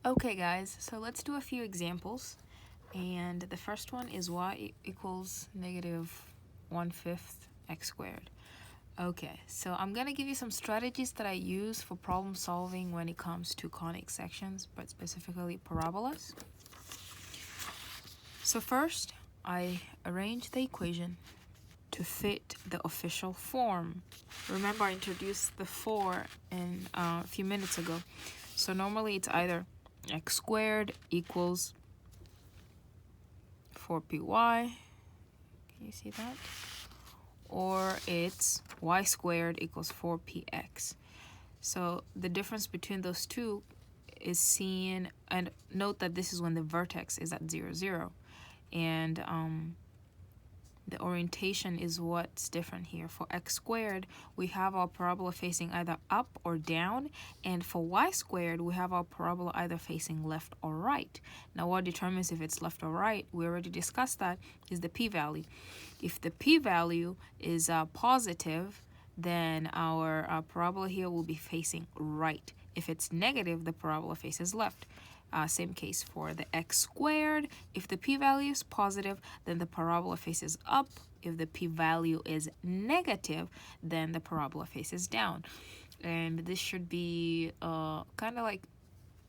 Okay guys, so let's do a few examples. And the first one is y equals negative 1/5 x squared. Okay, so I'm gonna give you some strategies that I use for problem solving when it comes to conic sections, but specifically parabolas. So first, I arrange the equation to fit the official form. Remember, I introduced the 4 in a few minutes ago. So normally it's either x squared equals 4py, can you see that? Or it's y squared equals 4px. So the difference between those two is seen, and note that this is when the vertex is at 0, 0. And the orientation is what's different here. For x squared, we have our parabola facing either up or down, and for y squared, we have our parabola either facing left or right. Now, what determines if it's left or right, we already discussed that, is the p-value. If the p-value is positive, then our parabola here will be facing right. If it's negative, the parabola faces left. Same case for the x squared. If the p-value is positive, then the parabola faces up. If the p-value is negative, then the parabola faces down. And this should be kind of like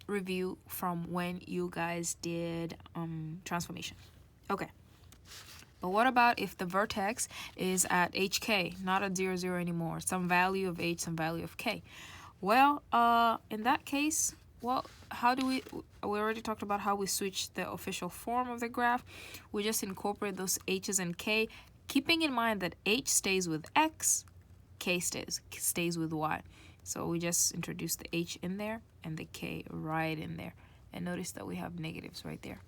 review from when you guys did transformation. Okay. But what about if the vertex is at hk, not at 0, 0 anymore, some value of h, some value of k? Well, in that case, well, how do we already talked about how we switch the official form of the graph. We just incorporate those h's and k, keeping in mind that h stays with x, k stays with y. So we just introduce the h in there and the k right in there. And notice that we have negatives right there.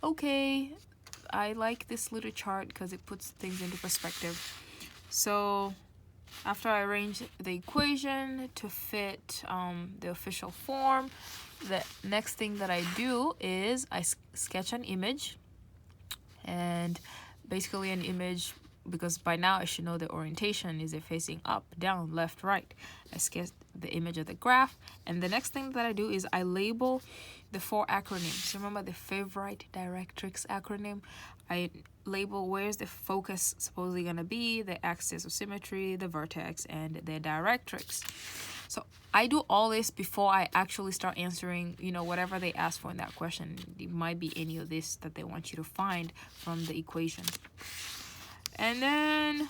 Okay, I like this little chart because it puts things into perspective. So after I arrange the equation to fit the official form, the next thing that I do is I sketch an image, and basically an image, because by now I should know the orientation. Is it facing up, down, left, right? I sketch the image of the graph, and the next thing that I do is I label the 4 acronyms. Remember the favorite directrix acronym? I label where's the focus supposedly going to be, the axis of symmetry, the vertex, and the directrix. So I do all this before I actually start answering, whatever they ask for in that question. It might be any of this that they want you to find from the equation. And then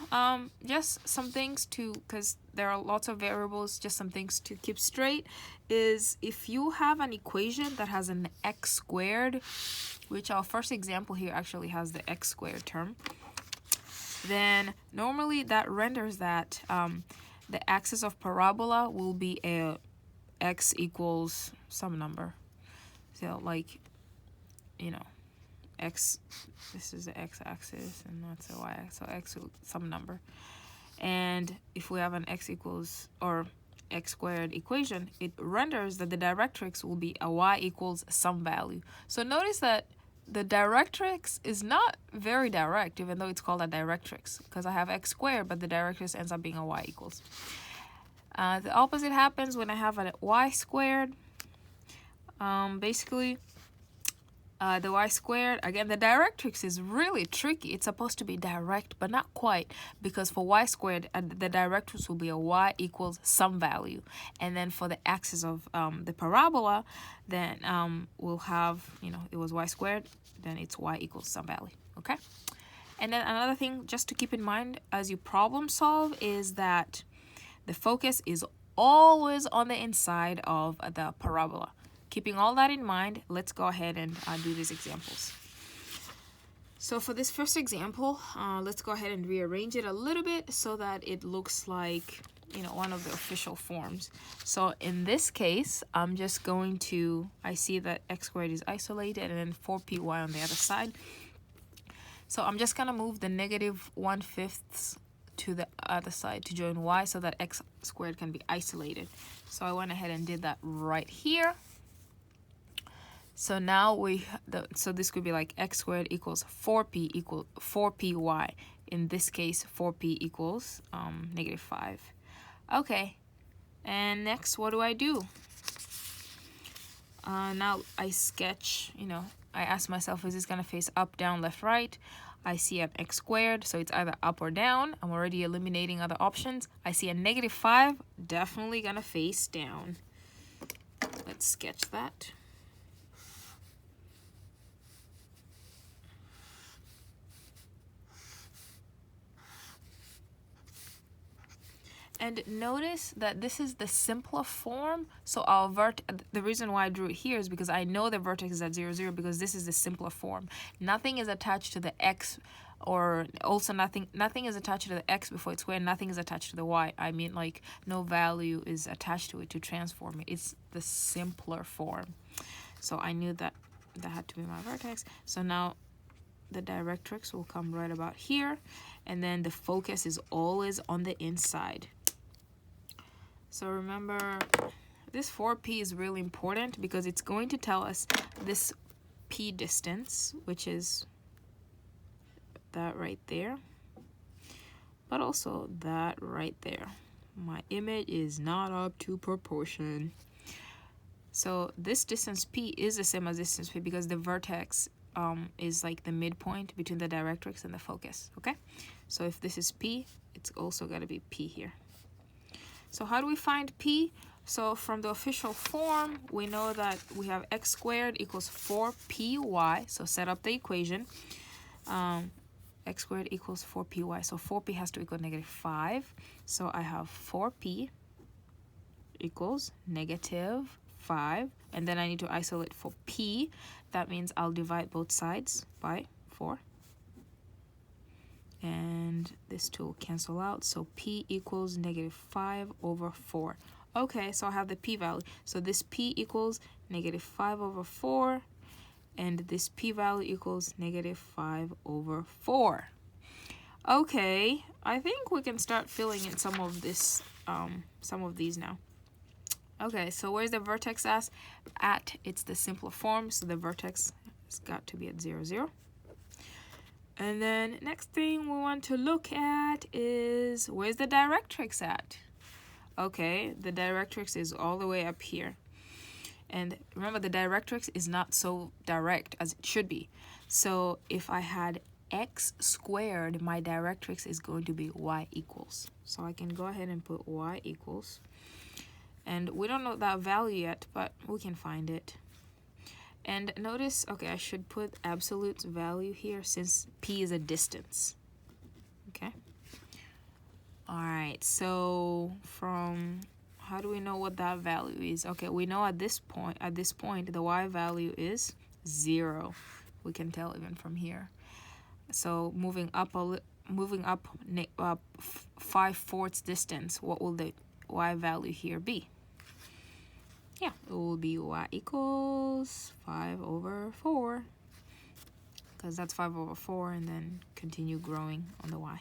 just some things to, because there are lots of variables, just some things to keep straight is if you have an equation that has an x squared, which our first example here actually has the x squared term, then normally that renders that the axis of parabola will be a x equals some number. So like, x, this is the x-axis and that's the y-axis, so x some number. And if we have an x equals or x squared equation, it renders that the directrix will be a y equals some value. So notice that the directrix is not very direct, even though it's called a directrix, because I have x squared, but the directrix ends up being a y equals. The opposite happens when I have a y squared. Basically, the y squared, again, the directrix is really tricky. It's supposed to be direct, but not quite, because for y squared, the directrix will be a y equals some value. And then for the axis of the parabola, then we'll have, it was y squared, then it's y equals some value, okay? And then another thing just to keep in mind as you problem solve is that the focus is always on the inside of the parabola. Keeping all that in mind, let's go ahead and do these examples. So for this first example, let's go ahead and rearrange it a little bit so that it looks like, one of the official forms. So in this case, I'm just going to, I see that x squared is isolated and then 4py on the other side. So I'm just gonna move the negative 1/5 to the other side to join y so that x squared can be isolated. So I went ahead and did that right here. So now so this could be like x squared equals 4p equal 4py. In this case, 4p equals negative 5. Okay, and next, what do I do? Now I sketch, I ask myself, is this gonna face up, down, left, right? I see an x squared, so it's either up or down. I'm already eliminating other options. I see a -5, definitely gonna face down. Let's sketch that. And notice that this is the simpler form, so the reason why I drew it here is because I know the vertex is at 0, 0, because this is the simpler form. Nothing is attached to the x, or also nothing is attached to the x before it's squared, nothing is attached to the y. I mean, like, no value is attached to it to transform it. It's the simpler form. So I knew that had to be my vertex. So now the directrix will come right about here, and then the focus is always on the inside. So remember, this 4p is really important because it's going to tell us this p distance, which is that right there, but also that right there. My image is not up to proportion. So this distance p is the same as distance p because the vertex is like the midpoint between the directrix and the focus, okay? So if this is p, it's also got to be p here. So how do we find p? So from the official form, we know that we have x squared equals 4py. So set up the equation. X squared equals 4py. So 4p has to equal -5. So I have 4p equals -5. And then I need to isolate for p. That means I'll divide both sides by 4. And this two will cancel out, so p equals -5/4. Okay, so I have the p-value. So this p equals -5/4, and this p-value equals -5/4. Okay, I think we can start filling in some of these now. Okay, so where's the vertex at? It's the simpler form, so the vertex has got to be at 0, 0. And then next thing we want to look at is, where's the directrix at? Okay, the directrix is all the way up here. And remember, the directrix is not so direct as it should be. So if I had x squared, my directrix is going to be y equals. So I can go ahead and put y equals. And we don't know that value yet, but we can find it. And notice, okay, I should put absolute value here since p is a distance. Okay. All right, so from, how do we know what that value is? Okay, we know at this point, the y value is 0. We can tell even from here. So moving up 5/4 distance, what will the y value here be? Yeah, it will be y equals 5/4, because that's 5/4, and then continue growing on the y.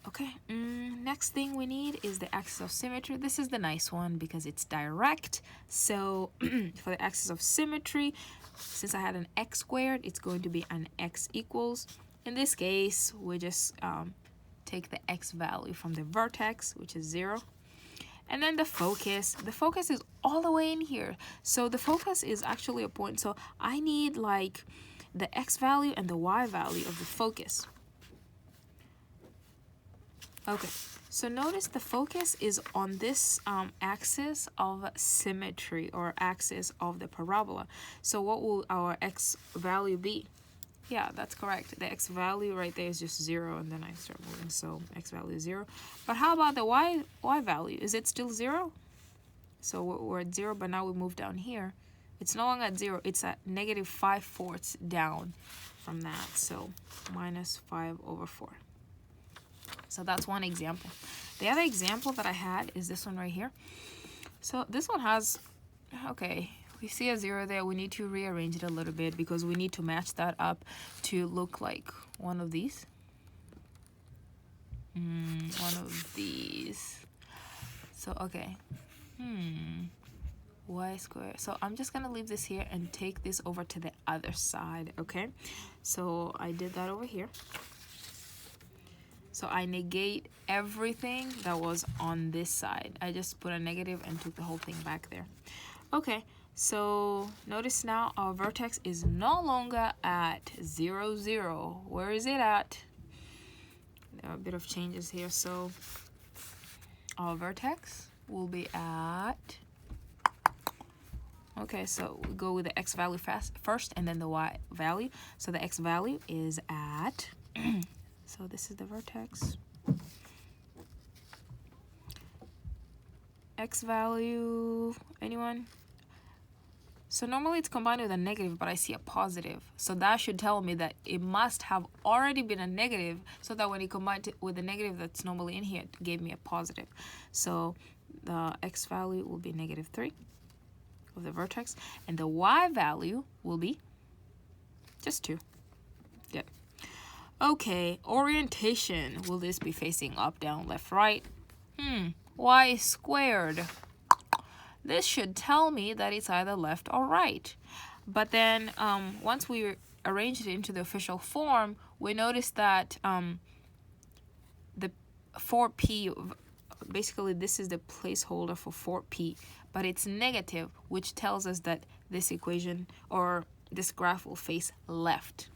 Okay, next thing we need is the axis of symmetry. This is the nice one because it's direct. So for the axis of symmetry, since I had an x squared, it's going to be an x equals. In this case, we just take the x value from the vertex, which is 0. And then the focus is all the way in here. So the focus is actually a point. So I need like the x value and the y value of the focus. Okay, so notice the focus is on this axis of symmetry, or axis of the parabola. So what will our x value be? Yeah, that's correct. The x value right there is just 0, and then I start moving, so x value is 0. But how about the y value? Is it still 0? So we're at 0, but now we move down here. It's no longer at 0. It's at -5/4 down from that, so -5/4. So that's one example. The other example that I had is this one right here. So this one has, okay, we see a 0 there. We need to rearrange it a little bit because we need to match that up to look like one of these. One of these. So, okay. Y squared. So I'm just going to leave this here and take this over to the other side, okay? So I did that over here. So I negate everything that was on this side. I just put a negative and took the whole thing back there. Okay, so notice now our vertex is no longer at 0, 0. Where is it at? There are a bit of changes here. So our vertex will be at, okay, so we go with the x value first and then the y value. So the x value is at, so this is the vertex. X value, anyone? So normally it's combined with a negative, but I see a positive. So that should tell me that it must have already been a negative, so that when you combine it with the negative that's normally in here, it gave me a positive. So the x value will be -3 of the vertex, and the y value will be just 2. Good. Okay, orientation. Will this be facing up, down, left, right? Y squared. This should tell me that it's either left or right. But then once we arrange it into the official form, we notice that the 4p, basically this is the placeholder for 4p, but it's negative, which tells us that this equation or this graph will face left.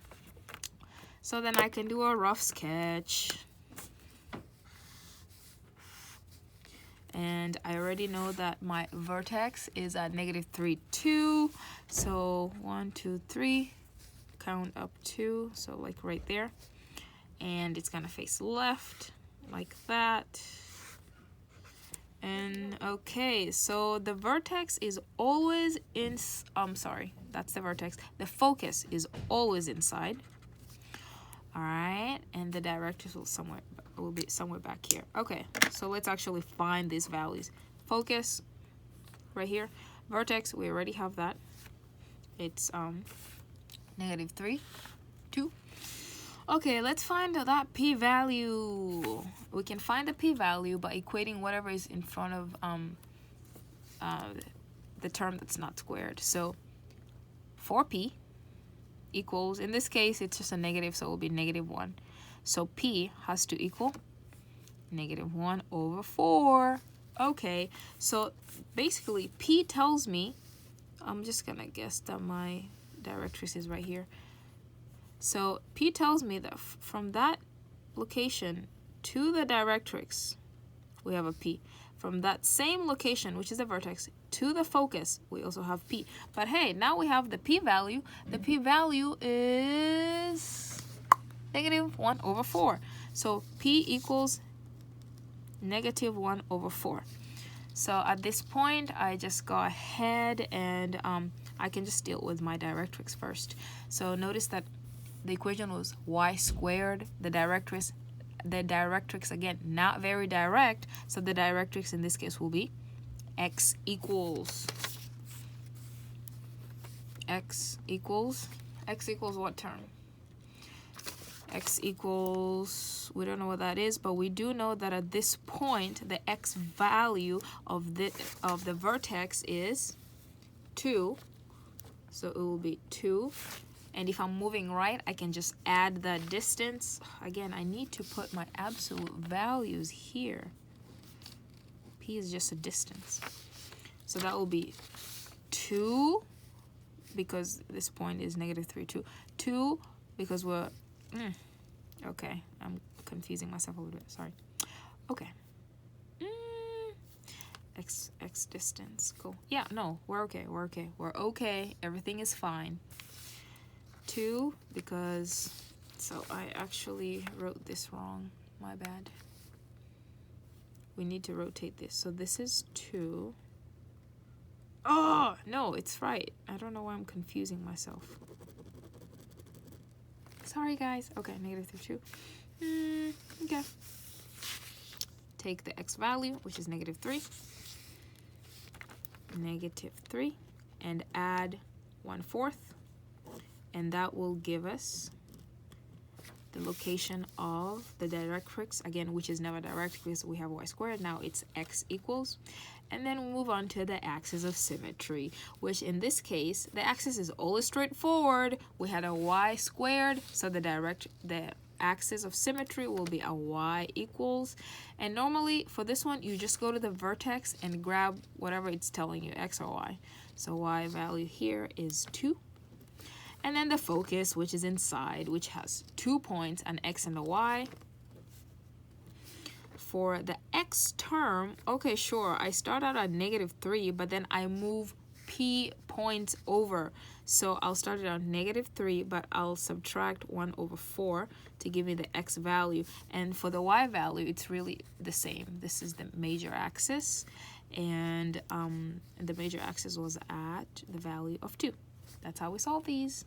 So then I can do a rough sketch. And I already know that my vertex is at -3, 2. So 1, 2, 3, count up 2, so like right there. And it's gonna face left, like that. And okay, so the vertex is always in, sorry, that's the vertex. The focus is always inside. All right, and the directrix will be somewhere back here. Okay, so let's actually find these values. Focus right here. Vertex, we already have that. It's -3, 2. Okay, let's find that p-value. We can find the p-value by equating whatever is in front of the term that's not squared. So 4p equals, in this case it's just a negative, so it will be -1. So p has to equal -1 over 4. Okay, so basically p tells me, I'm just gonna guess that my directrix is right here. So p tells me that from that location to the directrix we have a p. From that same location, which is the vertex, to the focus, we also have p. But hey, now we have the p-value. The p-value is -1 over 4. So p equals -1 over 4. So at this point, I just go ahead and I can just deal with my directrix first. So notice that the equation was y squared. The directrix again, not very direct, so the directrix in this case will be x equals what term? X equals, we don't know what that is, but we do know that at this point the x value of the vertex is 2, so it will be 2. And if I'm moving right, I can just add that distance. Again, I need to put my absolute values here. P is just a distance. So that will be 2, because this point is -3, 2. 2, because we're, okay, I'm confusing myself a little bit, sorry. Okay. X distance, cool. Yeah, no, we're okay. Everything is fine. 2, because, so I actually wrote this wrong, my bad. We need to rotate this. So this is 2. Oh, no, it's right. I don't know why I'm confusing myself. Sorry, guys. Okay, -2. Okay. Take the x value, which is -3. -3, and add 1/4. And that will give us the location of the directrix, again, which is never direct because we have y squared. Now it's x equals. And then we move on to the axis of symmetry, which in this case, the axis is always straightforward. We had a y squared, so the axis of symmetry will be a y equals. And normally for this one, you just go to the vertex and grab whatever it's telling you, x or y. So y value here is 2. And then the focus, which is inside, which has 2 points, an x and a y. For the x term, okay, sure, I start out at -3, but then I move p points over. So I'll start it at -3, but I'll subtract 1/4 to give me the x value. And for the y value, it's really the same. This is the major axis, and the major axis was at the value of 2. That's how we solve these.